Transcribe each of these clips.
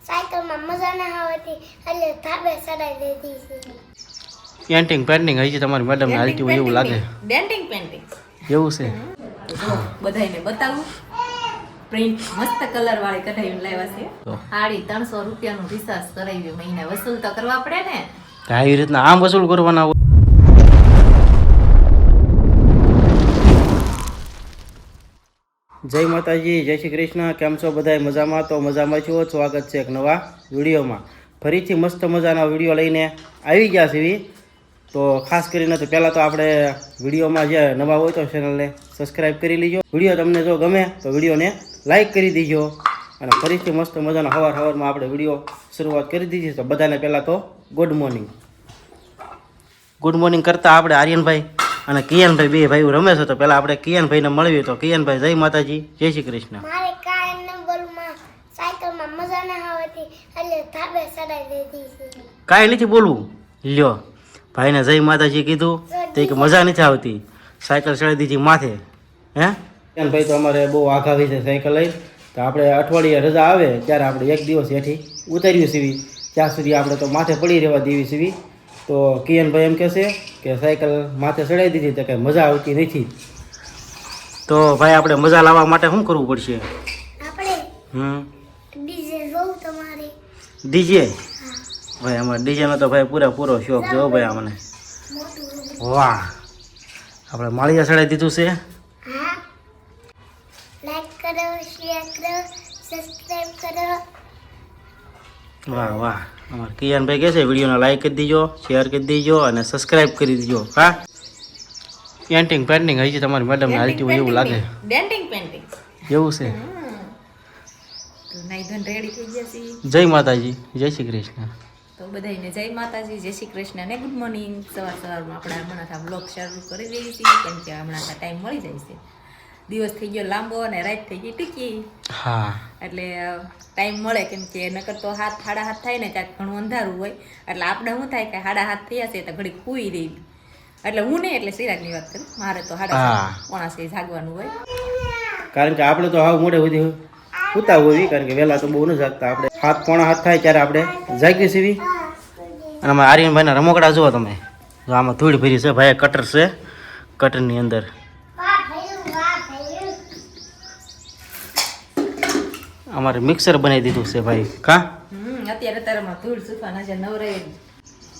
સાયકલમાં મજા ના આવતી એટલે ધાબે ચડાઈ દીધી છે. પેન્ટિંગ હજી તમારી મેડમને હાલતી હોય એવું લાગે. ડેન્ટિંગ પેન્ટિંગ એવું છે. બધાને બતાવું. પ્રિન્ટ મસ્ત કલર વાળી કઢાઈ લાવ્યા છે. 350 રૂપિયાનું રિચાર્જ કરાવ્યું. મહિને વસૂલ તો કરવા પડે ને. આવી રીતના આમ વસૂલ કરવાના હોય. જય માતાજી, જય શ્રી કૃષ્ણ. કેમ છો બધા? મજામાં? તો મજામાં છો. સ્વાગત છે એક નવા વિડીયોમાં. ફરીથી મસ્ત મજાના વિડીયો લઈને આવી ગયા છીએ. તો ખાસ કરીને તો પહેલાં તો આપણે વિડીયોમાં જે નવા હોય તો ચેનલને સબસ્ક્રાઈબ કરી લીજો. વિડીયો તમને જો ગમે તો વિડીયોને લાઈક કરી દીજો. અને ફરીથી મસ્ત મજાના સવારમાં આપણે વિડીયો શરૂઆત કરી દીધી. તો બધાને પહેલાં તો ગુડ મોર્નિંગ કરતાં આપણે આર્યનભાઈ અને કિયાનભાઈ બે ભાઈઓ રમે છે. તો પહેલાં આપણે કિયાનભાઈને મળીએ. તો કિયાનભાઈ, જય માતાજી, જય શ્રી કૃષ્ણ. મારે કાંઈ ન બોલમાં સાયકલમાં મજા ના આવતી એટલે ધાબે ચડાઈ દીધી છે. કાંઈ નથી બોલવું. લ્યો, ભાઈને જય માતાજી કીધું તો કે મજા નથી આવતી, સાયકલ ચડાવી દીધી માથે. હે કિયાનભાઈ તો અમારે બહુ આઘાવી છે સાયકલ લઈ. તો આપણે અઠવાડિયે રજા આવે ત્યારે આપણે એક દિવસ હેઠી ઉતાર્યું સીવી. ત્યાં સુધી આપણે તો માથે પડી રહેવા દેવી સીવી. તો કિયાનભાઈ એમ કહેશે કે સાયકલ માથે ચડાવી દીધી તો કંઈ મજા આવતી નથી. તો ભાઈ આપણે મજા લાવવા માટે શું કરવું પડશે? આપણે ડીજે જોવું તમારે. ડીજે? ભાઈ અમારે ડીજેનો તો ભાઈ પૂરેપૂરો શોખ જો ભાઈ અમને. વાહ, આપણે માળિયા ચડાવી દીધું છે. હા, લાઈક કરો, શેર કરો, સબસ્ક્રાઇબ કરો. વાહ વાહ, અમારે કિયાનભાઈ કહે છે વિડીયોને લાઈક કરી દીજો, શેર કરી દીજો અને સબસ્ક્રાઈબ કરી દીજો. હા, પેન્ટિંગ હજી તમારી મેડમને હાલતી હોય એવું લાગે. ડેન્ટિંગ પેન્ટિંગ એવું છે. તો નાઈ ધન રેડી થઈ ગયા છે. જય માતાજી, જય શ્રી કૃષ્ણ. તો બધાને જય માતાજી, જય શ્રી કૃષ્ણ અને ગુડ મોર્નિંગ. સવારમાં આપણે હમણાં બ્લોગ શરૂ કરી દઈએ છીએ કેમ કે હમણાં ટાઈમ મળી જાય છે. દિવસ થઈ ગયો લાંબો અને રાત થઈ ગઈ ટૂંકી. હા, એટલે ટાઈમ મળે કેમ કે નકર તો 7:30 થાય ને ત્યાં ઘણું અંધારું હોય. એટલે આપણે શું થાય કે 7:30 થયા છે તો ઘડીક સૂઈ રહી. એટલે હું નહીં, એટલે સિરાજની વાત કરું. મારે તો 7:30 જાગવાનું હોય. કારણ કે આપણે તો હાવ મોડે સુધી સૂતા હોય. કારણ કે વહેલા તો બહુ ન જાગતા. આપણે 7:45 થાય ત્યારે આપણે જાગી સીવી. અને અમારા આર્યનભાઈના રમકડા જુઓ તમે. જો આમાં ધૂળ ભરી છે ભાઈ. કટર છે, કટરની અંદર અમારે મિક્સર બનાવી દીધું છે ભાઈ. કા અત્યારે તારામાં ધૂળ સુખવાના છે. નવરે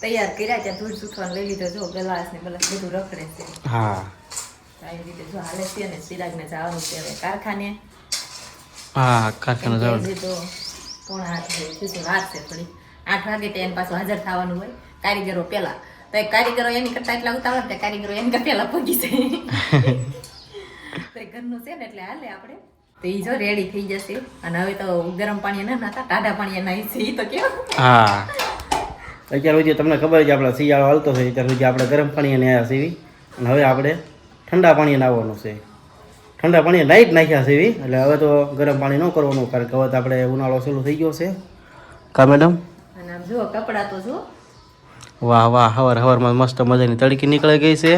તૈયાર કર્યા ત્યાં ધૂળ સુખવાનું લઈ લીધો. જો ગલાસ ને બધું રખડે છે. હા, આવી રીતે જો હાલે છે ને. સિરાજને જવાનું છે હવે કારખાને. હા, કારખાને જવાનું. હજી તો 7:30 સુધી વાર છે થોડી. 8 વાગે તો એની પાછું હાજર થવાનું હોય કારીગરો પહેલા. તો એ કારીગરો એની કરતા એટલા ઉતાવળ તે કારીગરો એની કરતા પહેલા પહોંચી જાય. તો એ ઘરનું છે ને એટલે હાલે આપણે. તો એ જો રેડી થઈ જશે. અને હવે તો ગરમ પાણી ના નાતા, ટાઢા પાણી નાહી છે. એ તો કેવું. હા, અત્યાર સુધી તમને ખબર છે આપણે શિયાળો હાલતો છે ત્યાર સુધી આપણે ગરમ પાણી નાહ્યા સીવી. અને હવે આપણે ઠંડા પાણી નાહવાનું છે. ઠંડા પાણી નાહી જ નાખ્યા સીવી. એટલે હવે તો ગરમ પાણી ન કરવાનું. કારણ કે હવે તો આપણે ઉનાળો શરૂ થઈ ગયો છે. કા મેડમ? અને આમ જુઓ કપડાં તો જુઓ. વાહ વાહ, હવારમાં મસ્ત મજાની તડકી નીકળી ગઈ છે.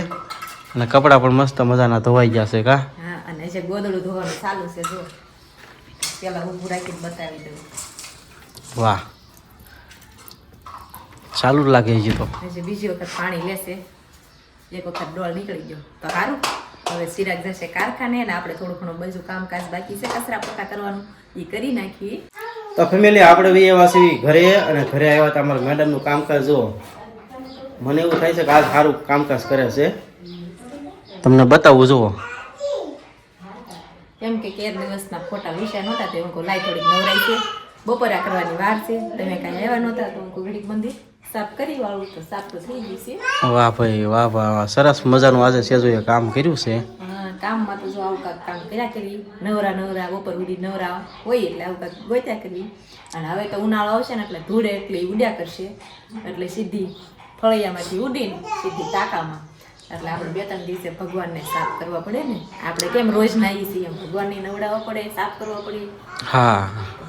અને કપડાં પણ મસ્ત મજાના ધોવાઈ ગયા છે. કા? હા, અને જે ગોદડું ધોવાનું ચાલુ છે જો. પેલા ઊભું રાખીને બતાવી દઉં. વાહ, ચાલુ જ લાગે છે. તો હજી બીજી વખત પાણી લેશે. એક વખત ડોળ નીકળી ગયો તો સારું. હવે સિરાજ જશે કારખાને ને આપણે થોડું ઘણું બધું કામકાજ બાકી છે કચરા પોતા કરવાનું, એ કરી નાખીએ. તો ફેમિલી આપણે બી એવા છીએ ઘરે. અને ઘરે આવ્યા તો અમારા મેડમનું કામકાજ જુઓ. મને એવું થાય છે કે આજ સારું કામકાજ કરે છે. તમને બતાવું જુઓ. કેમ કે કેર દિવસના ફોટા વિશે નહોતા તો હું લાઈ થોડીક નવરાઈ છે. બપોરા કરવાની વાર છે. તમે કાંઈ આવ્યા નહોતા તો હું ઘડીક મંદિર સાફ કરી વાળું. તો સાફ તો થઈ ગઈ છે. વાહ ભાઈ વાહ વાહ, સરસ મજાનું આજે સેજોએ કામ કર્યું છે. કામમાં તો જો આવું કાંઈક કામ કર્યા કરી. નવરા બપોર સુધી નવરા હોય એટલે આવું કાંઈક ગોત્યા કરી. અને હવે તો ઉનાળો આવશે ને એટલે ધૂળે એટલી ઉડ્યા કરશે. એટલે સીધી ફળિયામાંથી ઉડીને સીધી ટાંકામાં. એટલે આપણે 2-3 દિવસે ભગવાનને સાફ કરવા પડે ને. આપણે કેમ રોજ નાહીએ છીએ એમ ભગવાનને નવડાવવા પડે, સાફ કરવા પડે. હા,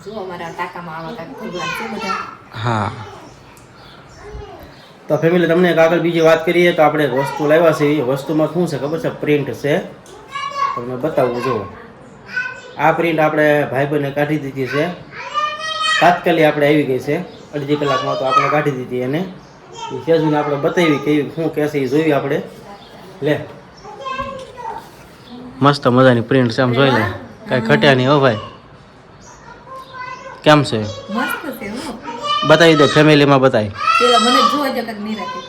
જો અમારા ટાંકામાં આવા કાંઈક ભગવાન છે બધા. હા. તો ફેમિલી તમને એક આગળ બીજી વાત કરીએ તો આપણે એક વસ્તુ લાવ્યા છે. એ વસ્તુમાં શું છે ખબર છે? પ્રિન્ટ છે. તમને બતાવું જુઓ. આ પ્રિન્ટ આપણે ભાઈબંધને કાઢી દીધી છે. તાત્કાલિક આપણે આવી ગઈ છે. અડધી કલાકમાં તો આપણે કાઢી દીધી એને. એ સેજુને આપણે બતાવી કેવી શું કહેશે એ જોયું આપણે. લે મસ્ત મજાની પ્રિન્ટ છે, આમ જોઈ લે, કાંઈ ઘટ્યા નહીં હો ભાઈ. કેમ છે? મસ્ત છે હો. બતાવી દે, ફેમિલીમાં બતાવી. પેલા મને જોવા જ કક નહીં રાખે.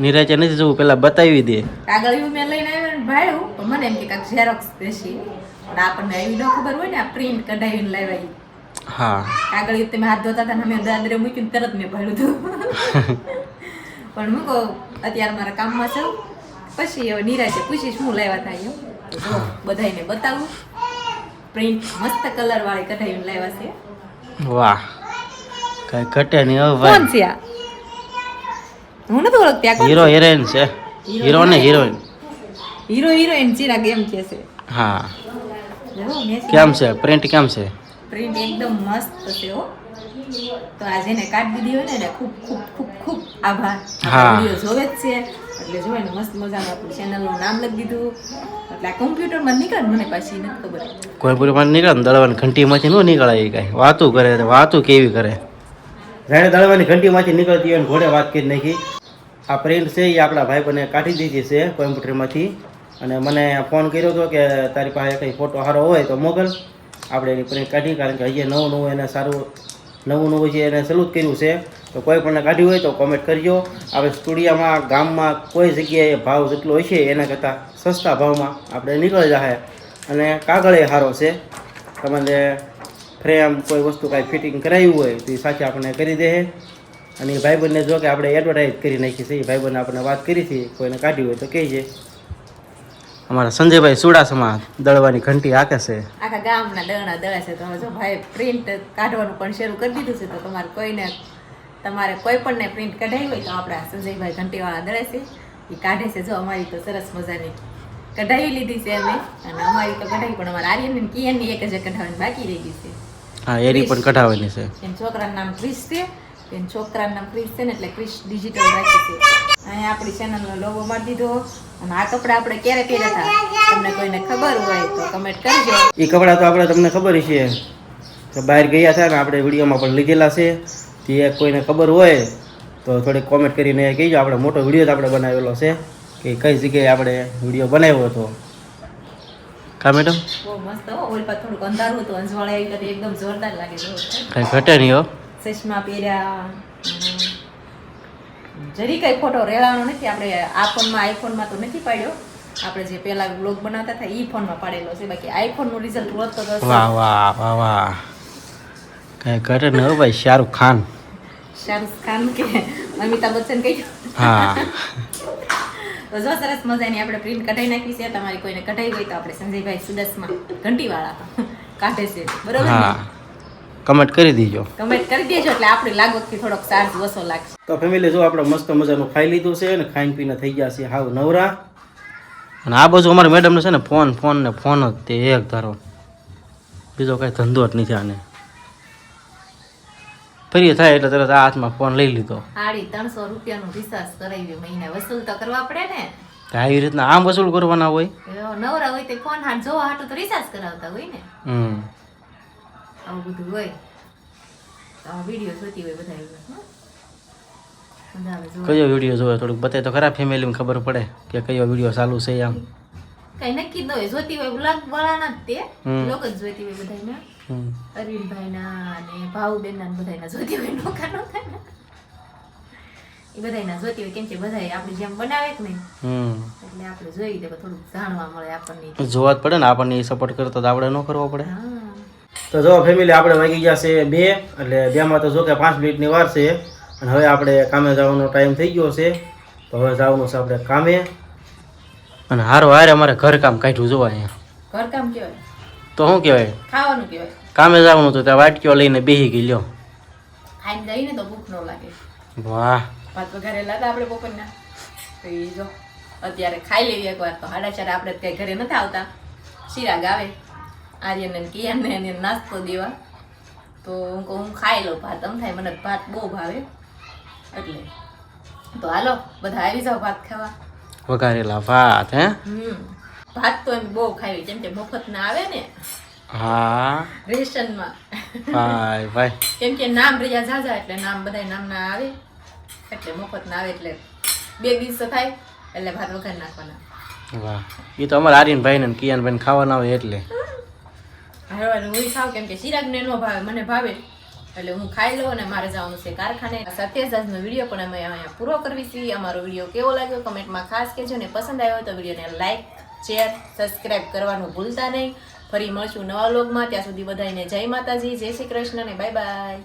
નિરાચે નથી જોવું, પેલા બતાવી દે. કાગળ એવું મેં લઈને આવ્યો ને ભાડ્યું, પણ મને એમ કે કાંઈક ઝેરોક્સ દેશી, પણ આપણને એવી ન ખબર હોય ને, આ પ્રિન્ટ કઢાવીને લાવ્યા. હા, કાગળ તમે હાથ ધોતા હતા ને અમે દાદરે મૂકીને તરત મેં ભાડ્યું હતું. પણ મૂકો અત્યારે મારા કામમાં છું, પછી હવે નિરાશે પૂછીશ શું લાવ્યા થાય. જો બધાને બતાવું, પ્રિન્ટ મસ્ત કલર વાળી કઢાવીને લાવ્યા છે. વાહ, કાંઈ ઘટે નહીં હો કોણ ભાઈ. છે આ? હું નથી ઓળખતી. આ કોણ હીરો હિરોઈન છે. હીરો ને હિરોઈન. હીરો હિરોઈન ચિરાગ એમ કે છે. હા, જો મેં કેમ છે પ્રિન્ટ? કેમ છે? પ્રિન્ટ એકદમ મસ્ત છે હો. તો આ જેને કાઢી દીધી હોય ને એને ખૂબ ખૂબ ખૂબ ખૂબ આભાર. હા. વિડીયો જોવે જ છે એટલે જોવે ને મસ્ત મજાનું આપણું ચેનલનું નામ લખી દીધું. એટલે આ કોમ્પ્યુટરમાં નીકળે ને મને પાછી નથી ખબર. કોઈ પૂરી નીકળે ને દળવાની ઘંટીમાંથી ન નીકળે એ કાંઈ. વાતું કરે, વાતું કેવી કરે. જાણે દળવાની ઘંટીમાંથી નીકળતી હોય ને ઘોડે વાત કરી નાખી. આ પ્રિન્ટ છે એ આપણા ભાઈબંધને કાઢી દીધી છે કોમ્પ્યુટરમાંથી. અને મને ફોન કર્યો હતો કે તારી પાસે કંઈ ફોટો સારો હોય તો મોકલ, આપણે એની પ્રિન્ટ કાઢી. કારણ કે હજી નવું એને સારું નવું જે એને સલુટ કર્યું છે. તો કોઈ પણ કાઢ્યું હોય તો કોમેન્ટ કરજો. આપણે સ્ટુડિયોમાં ગામમાં કોઈ જગ્યાએ ભાવ જેટલો હોય છે એના કરતાં સસ્તા ભાવમાં આપણે નીકળી જાય. અને કાગળ એ સારો છે. તમારે ફ્રેમ કોઈ વસ્તુ કાંઈ ફિટિંગ કરાવ્યું હોય તો એ સાથે આપણે કરી દે. અને એ ભાઈબંધને જો કે આપણે એડવર્ટાઈઝ કરી નાખી છે. એ ભાઈબંધને આપણે વાત કરી હતી, કોઈને કાઢ્યું હોય તો કહેજે. અમારા સંજયભાઈ સુડાસમાં દળવાની ઘંટી હાકે છે. આખા ગામના દળણા દળે છે. તો હવે જો ભાઈ પ્રિન્ટ કાઢવાનું પણ શરૂ કરી દીધું છે. તો તમારે કોઈ પણ પ્રિન્ટ કઢાવી હોય તો આપણા સંજયભાઈ ઘંટીવાળા દળે છે, એ કાઢે છે. જો અમારી તો સરસ મજાની કઢાવી લીધી છે અમે. અને અમારી તો કઢાવી પણ અમારા આર્યન કિયનની એક જ કઢાવવાની બાકી રહી ગઈ છે. હા, એની પણ કઢાવવાની છે. એમ છોકરાનું નામ ક્રિશ છે. એમ છોકરાનું નામ ક્રિશ છે ને એટલે ક્રિશ ડિજિટલ રાખી છે. અહીંયા આપણી ચેનલનો લોગો મારી દીધો. અને આ કપડાં આપણે ક્યારે પહેર્યા હતા તમને કોઈને ખબર હોય તો કમેન્ટ કરજો. એ કપડાં તો આપણે તમને ખબર છે કે બહાર ગયા હતા ને, આપણે વિડીયોમાં પણ લીધેલા છે. તે કોઈને ખબર હોય તો થોડીક કોમેન્ટ કરીને કહેજો. આપણે મોટો વિડીયો આપણે બનાવેલો છે કે કઈ જગ્યાએ આપણે વિડીયો બનાવ્યો હતો. કા મેડમ? બહુ મસ્ત હો. ઓલ પર થોડુંક અંધારું હતું, અંજવાળે આવી એટલે એકદમ જોરદાર લાગે છે. કાંઈ ઘટે નહીં હો. ચશ્મા પહેર્યા. જરી કઈ ફોટો રેલાવાનો નથી. આપણે આઈફોનમાં તો નથી પાડ્યો. આપણે જે પેલા બ્લોગ બનાવતા હતા એ ફોનમાં પાડેલો છે. બાકી આઈફોનનું રિઝલ્ટ વધતો હતો. વાહ વાહ વાહ વાહ, કાંઈ ઘટે નહીં હો ભાઈ. શાહરુખ ખાન કે અમિતાભ બચ્ચન કહી. હા. તો જો સરસ મજાની આપણે પ્રિન્ટ કઢાઈ નાખી છે. તમારી કોઈને કઢાઈ હોય તો આપણે સંજયભાઈ સુદસમાં ઘંટીવાળા કાઢે છે, બરોબર ને? હા, કમેન્ટ કરી દીજો. કમેન્ટ કરી દેજો એટલે આપણી લાગવગથી થોડોક ચાર્જ ઓછો લાગશે. તો ફેમિલી જો આપણે મસ્ત મજાનું ખાઈ લીધું છે અને ખાઈને પીને થઈ ગયા છે હાવ નવરા. અને આ બાજુ અમારા મેડમને છે ને ફોન ને ફોન જ તે એક ધારો, બીજો કાંઈ ધંધો જ નથી આને. ફરી થાય એટલે તરત આ હાથમાં ફોન લઈ લીધો. 350 રૂપિયાનું રિચાર્જ કરાવ્યું મહિને. વસૂલ તો કરવા પડે ને. આવી રીતના આમ વસૂલ કરવાના હોય. નવરા હોય તે ફોન હાથ જોવા હાટું તો રિચાર્જ કરાવતા હોય ને. આવું બધું હોય. તો વિડીયો જોતી હોય બધા. કયો વિડીયો જોવે થોડુંક બતાય તો ખરા, ફેમિલીમાં ખબર પડે કે કયો વિડીયો ચાલુ છે. આમ કઈ નક્કી ન હોય. જોતી હોય બ્લોગ વાળાના જ તે લોકો જ જોતી હોય બધાના. અરવિંદભાઈ ના અને ભાવુબેન ના બધાના જોતી હોય. નોખા નોખા એ બધાના જોતી હોય. કેમ કે બધા આપણે જેમ બનાવે જ નહીં એટલે આપણે જોઈ દે થોડુંક જાણવા મળે આપણને. જોવા જ પડે ને, આપણને સપોર્ટ કરતો તો આપણે ન કરવો પડે. તો જો ફેમિલી આપણે વાગી ગયા છે 2, એટલે 2માં તો જો કે 5 મિનિટની વાર છે. અને હવે આપણે કામે જવાનો ટાઈમ થઈ ગયો છે. તો હવે જવાનું છે આપણે કામે. અને હારો હારે અમારે ઘરકામ કાઢ્યું જોવા અહીંયા. ઘરકામ કહેવાય તો શું કહેવાય? ખાવાનું કહેવાય. કામે જવાનું તો ત્યાં વાટકીઓ લઈને બેસી ગઈ લ્યો. ખાઈને જઈને તો ભૂખ ન લાગે. વાહ, ભાત વઘારેલા હતા આપણે બપોરના. તો એ જો અત્યારે ખાઈ લઈએ એકવાર. તો 4:30 આપણે કઈ ઘરે નથી આવતા. ચિરાગ આવે આર્યન ને કિયાન ને નાસ્તો દેવા. તો હું ખાઈ લઉં ભાત. એમ થાય મને ભાત બહુ ભાવે એટલે. તો હાલો બધા આવી જાઓ ભાત ખાવા. વઘારેલા ભાત. હે ભાત તો એમ બહુ ખાવી. જેમ કે મફત ના આવે ને હા રેશનમાં ભાઈ ભાઈ કેમ કે નામ રહ્યા ઝાઝા એટલે નામ બધા નામના આવે એટલે મફતના આવે એટલે 2 દિવસ થાય એટલે ભાત વઘાર નાખવાના. વાહ એ તો અમારે આર્યનભાઈ ને કિયાનભાઈ ખાવાના હોય એટલે હવે હું ખાવ કેમ કે ચિરાગને ન ભાવે મને ભાવે એટલે હું ખાઈ લઉં અને મારે જવાનું છે કારખાને. સાથે જ આજનો વિડીયો પણ અમે અહીંયા પૂરો કરવી છીએ. અમારો વિડીયો કેવો લાગ્યો કમેન્ટમાં ખાસ કહેજો ને પસંદ આવ્યો તો વિડીયોને લાઈક શેર સબસ્ક્રાઈબ કરવાનું ભૂલતા નહીં. ફરી મળશું નવા વ્લોગમાં. ત્યાં સુધી બધાને જય માતાજી, જય શ્રી કૃષ્ણ ને બાય બાય.